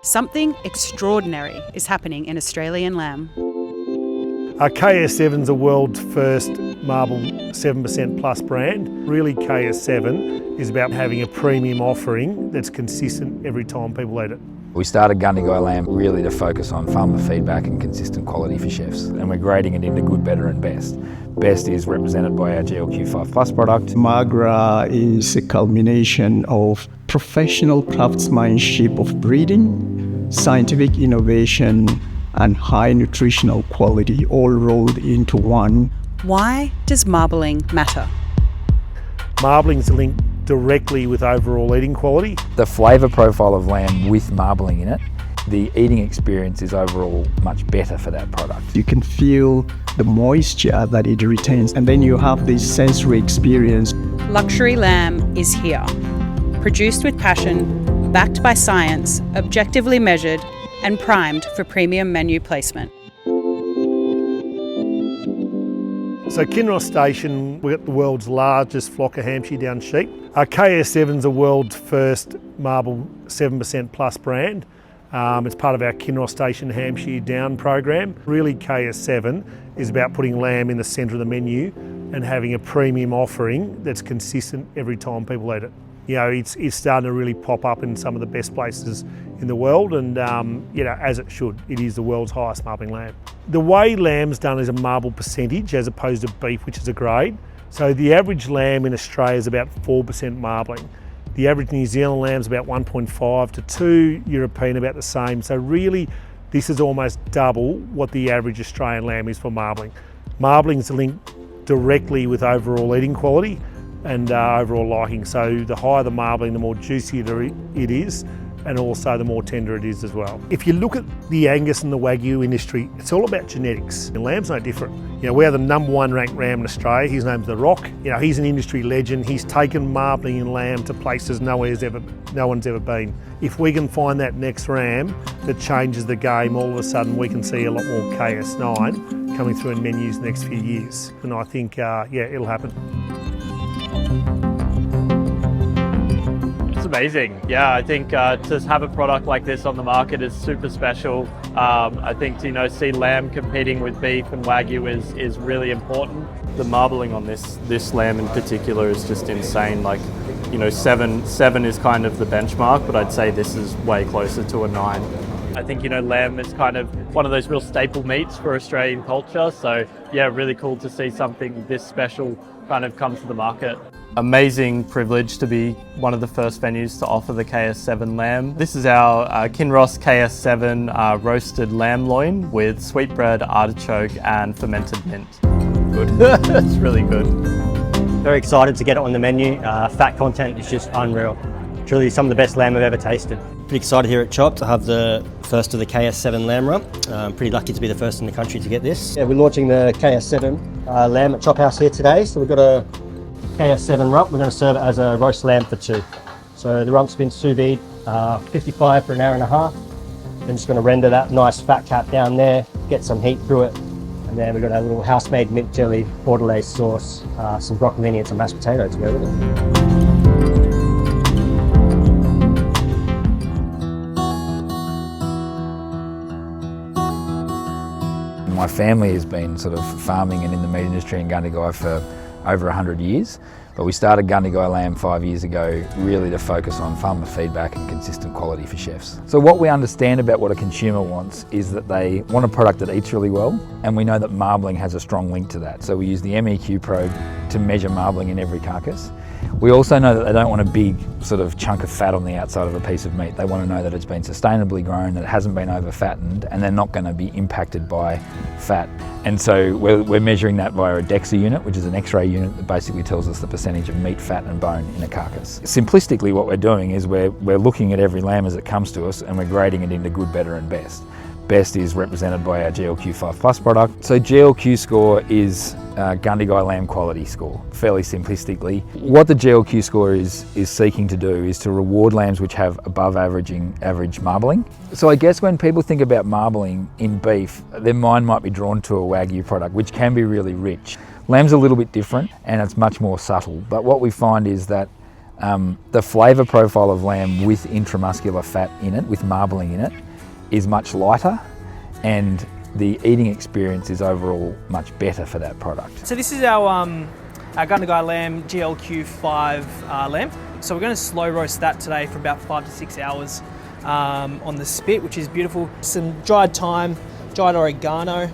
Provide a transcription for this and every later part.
Something extraordinary is happening in Australian lamb. KS7's the world's first marble 7% plus brand. Really, KS7 is about having a premium offering that's consistent every time people eat it. We started Gundagai Lamb really to focus on farmer feedback and consistent quality for chefs, and we're grading it into good, better and best. Best is represented by our GLQ 5 Plus product. Magra is a culmination of professional craftsmanship of breeding, scientific innovation and high nutritional quality all rolled into one. Why does marbling matter? Marbling's linked directly with overall eating quality. The flavour profile of lamb with marbling in it, the eating experience is overall much better for that product. You can feel the moisture that it retains, and then you have this sensory experience. Luxury lamb is here. Produced with passion, backed by science, objectively measured and primed for premium menu placement. So Kinross Station, we've got the world's largest flock of Hampshire Down sheep. KS7's the world's first marble 7% plus brand. It's part of our Kinross Station Hampshire Down program. Really, KS7 is about putting lamb in the centre of the menu and having a premium offering that's consistent every time people eat it. You know, it's starting to really pop up in some of the best places in the world, and you know, as it should. It is the world's highest marbling lamb. The way lamb's done is a marble percentage as opposed to beef, which is a grade. So the average lamb in Australia is about 4% marbling. The average New Zealand lamb is about 1.5 to 2, European about the same. So really, this is almost double what the average Australian lamb is for marbling. Marbling's linked directly with overall eating quality and overall liking. So the higher the marbling, the more juicy it is, and also the more tender it is as well. If you look at the Angus and the Wagyu industry, it's all about genetics. And lamb's no different. You know, we are the #1 ranked ram in Australia. His name's The Rock. You know, he's an industry legend. He's taken marbling and lamb to places no one's ever been. If we can find that next ram that changes the game, all of a sudden we can see a lot more KS9 coming through in menus the next few years. And I think, yeah, it'll happen. It's amazing. Yeah, I think to have a product like this on the market is super special. I think to see lamb competing with beef and Wagyu is really important. The marbling on this lamb in particular is just insane. Like, 7 is kind of the benchmark, but I'd say this is way closer to a 9. I think lamb is kind of one of those real staple meats for Australian culture. So yeah, really cool to see something this special kind of come to the market. Amazing privilege to be one of the first venues to offer the KS7 lamb. This is our Kinross KS7 roasted lamb loin with sweetbread, artichoke and fermented mint. Good. It's really good. Very excited to get it on the menu. Fat content is just unreal. Truly some of the best lamb I've ever tasted. Pretty excited here at Chop to have the first of the KS7 lamb rump. Pretty lucky to be the first in the country to get this. Yeah, we're launching the KS7 lamb at Chop House here today. So we've got a KS7 rump. We're going to serve it as a roast lamb for 2. So the rump's been sous vide 55 for an hour and a half. Then just going to render that nice fat cap down there, get some heat through it. And then we've got a little house-made mint jelly, bordelaise sauce, some broccolini and some mashed potato to go with it. My family has been sort of farming and in the meat industry in Gundagai for over 100 years, but we started Gundagai Lamb 5 years ago really to focus on farmer feedback and consistent quality for chefs. So what we understand about what a consumer wants is that they want a product that eats really well, and we know that marbling has a strong link to that. So we use the MEQ probe to measure marbling in every carcass. We also know that they don't want a big sort of chunk of fat on the outside of a piece of meat. They want to know that it's been sustainably grown, that it hasn't been over fattened, and they're not going to be impacted by fat. And so we're measuring that via a DEXA unit, which is an X-ray unit that basically tells us the percentage of meat, fat and bone in a carcass. Simplistically, what we're doing is we're looking at every lamb as it comes to us and we're grading it into good, better and best. Best is represented by our GLQ 5 Plus product. So GLQ score is Gundagai lamb quality score, fairly simplistically. What the GLQ score is seeking to do is to reward lambs which have above average marbling. So I guess when people think about marbling in beef, their mind might be drawn to a Wagyu product, which can be really rich. Lamb's a little bit different and it's much more subtle, but what we find is that The flavour profile of lamb with intramuscular fat in it, with marbling in it, is much lighter, and the eating experience is overall much better for that product. So this is our Gundagai lamb GLQ5 lamb. So we're going to slow roast that today for about 5 to 6 hours on the spit, which is beautiful. Some dried thyme, dried oregano,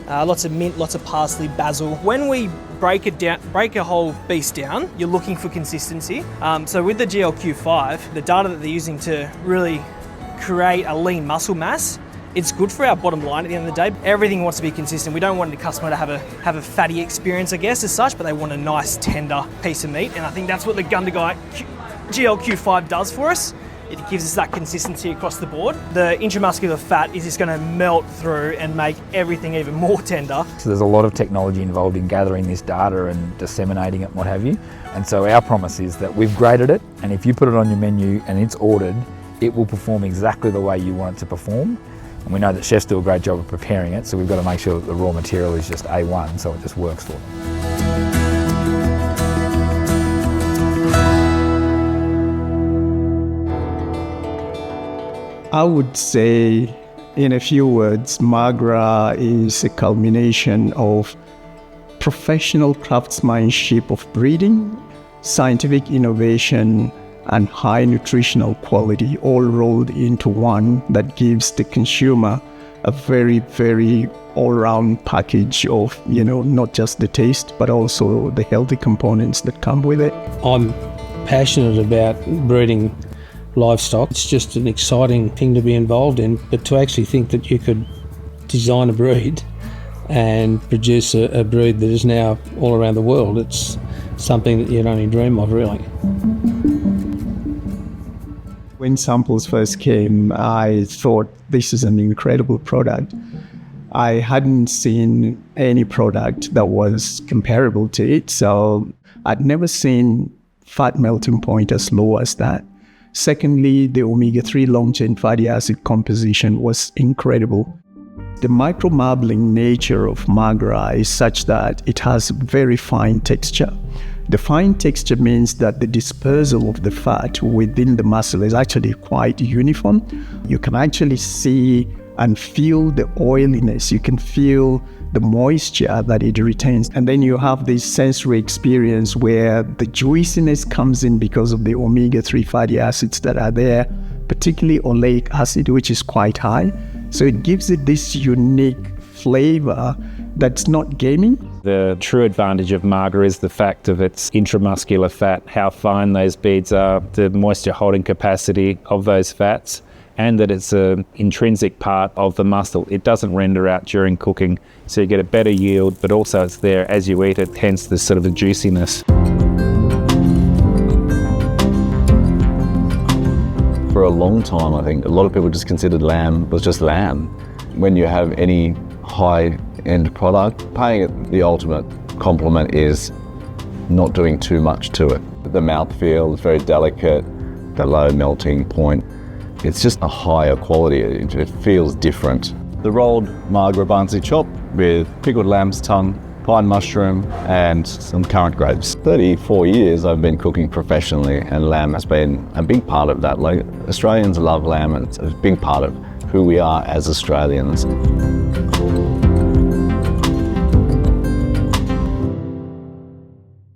lots of mint, lots of parsley, basil. When we break a whole beast down, you're looking for consistency. So with the GLQ5, the data that they're using to really create a lean muscle mass, it's good for our bottom line at the end of the day. Everything wants to be consistent. We don't want the customer to have a fatty experience, I guess, as such, but they want a nice, tender piece of meat. And I think that's what the Gundagai GLQ5 does for us. It gives us that consistency across the board. The intramuscular fat is just going to melt through and make everything even more tender. So there's a lot of technology involved in gathering this data and disseminating it, what have you. And so our promise is that we've graded it, and if you put it on your menu and it's ordered, it will perform exactly the way you want it to perform. And we know that chefs do a great job of preparing it, so we've got to make sure that the raw material is just A1, so it just works for them. I would say, in a few words, Magra is a culmination of professional craftsmanship of breeding, scientific innovation, and high nutritional quality, all rolled into one that gives the consumer a very, very all-round package of, not just the taste, but also the healthy components that come with it. I'm passionate about breeding livestock. It's just an exciting thing to be involved in, but to actually think that you could design a breed and produce a breed that is now all around the world, it's something that you'd only dream of, really. When samples first came, I thought this is an incredible product. I hadn't seen any product that was comparable to it, so I'd never seen fat melting point as low as that. Secondly, the omega-3 long-chain fatty acid composition was incredible. The micro-marbling nature of Magra is such that it has very fine texture. The fine texture means that the dispersal of the fat within the muscle is actually quite uniform. You can actually see and feel the oiliness. You can feel the moisture that it retains. And then you have this sensory experience where the juiciness comes in because of the omega-3 fatty acids that are there, particularly oleic acid, which is quite high. So it gives it this unique flavor that's not gamey. The true advantage of Magra is the fact of its intramuscular fat, how fine those beads are, the moisture holding capacity of those fats, and that it's an intrinsic part of the muscle. It doesn't render out during cooking, so you get a better yield, but also it's there as you eat it, hence the sort of the juiciness. For a long time, I think, a lot of people just considered lamb was just lamb. When you have any high-end product, paying it the ultimate compliment is not doing too much to it. The mouthfeel is very delicate, the low melting point. It's just a higher quality, it feels different. The rolled Magra Barnsley chop with pickled lamb's tongue, pine mushroom and some currant grapes. 34 years I've been cooking professionally, and lamb has been a big part of that. Like, Australians love lamb, and it's a big part of who we are as Australians.